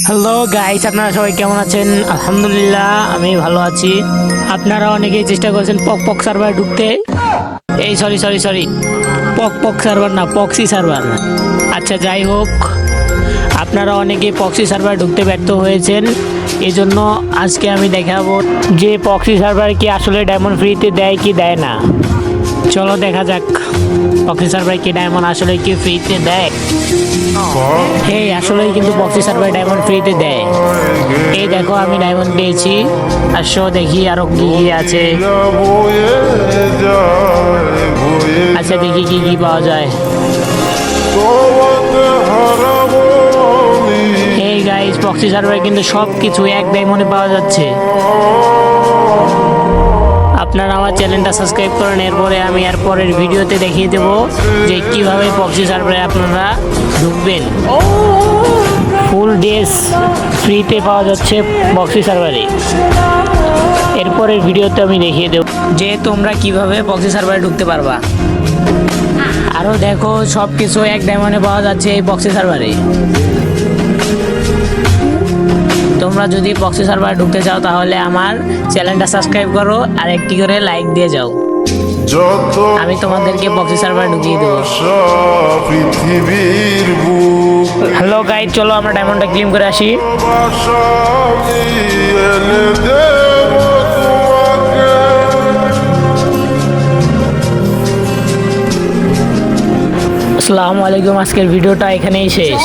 Hello guys, আপনারা সবাই কেমন আছেন? আলহামদুলিল্লাহ আমি ভালো আছি। আপনারা অনেকেই চেষ্টা করেছেন পক পক সার্ভার ঢুকতে। এই সরি সরি সরি, পক পক সার্ভার না, পক্সি সার্ভার। আচ্ছা যাই হোক, আপনারা অনেকেই পক্সি সার্ভার ঢুকতে ব্যর্থ হয়েছেন। এই জন্য আজকে আমি দেখাবো যে পক্সি সার্ভার কি আসলে ডায়মন্ড ফ্রিতে দেয় কি দেয় না। চলো দেখা যাক পক্সি সার্ভার কি ডায়মন্ড আসলে কি ফ্রিতে দেয়। এই আসলেই কিন্তু পক্সি সার্ভার ডায়মন্ড ফ্রিতে দেয়। এই দেখো আমি ডায়মন্ড পেয়েছি। আসো দেখি আরো কি কি আছে। আচ্ছা দেখি কি কি পাওয়া যায়। এই গাইস, পক্সি সার্ভার কিন্তু সব কিছু এক ডায়মন্ডে পাওয়া যাচ্ছে। আপনারা আমার চ্যানেলটা সাবস্ক্রাইব করেন, এরপরে আমি এর পরের ভিডিওতে দেখিয়ে দেবো যে কিভাবে পক্সি সার্ভারে আপনারা ঢুকবেন। ফুল ডেস ফ্রিতে পাওয়া যাচ্ছে পক্সি সার্ভারে। এরপরের ভিডিওতে আমি দেখিয়ে দেবো যে তোমরা কিভাবে পক্সি সার্ভারে ঢুকতে পারবা। আরও দেখো সব কিছু এক ডায়মন্ডে পাওয়া যাচ্ছে এই পক্সি সার্ভারে। তোমরা যদি পক্সি সার্ভার ঢুকতে চাও তাহলে আমার চ্যানেলটা সাবস্ক্রাইব করো আর একটি করে লাইক দিয়ে যাও। আমি তোমাদেরকে পক্সি সার্ভার ঢুকিয়ে দেবো। হ্যালো গাইজ, চলো আমরা ডায়মন্ডটা ক্লেম করে আসি। আসসালামু আলাইকুম, আজকের ভিডিওটা এখানেই শেষ।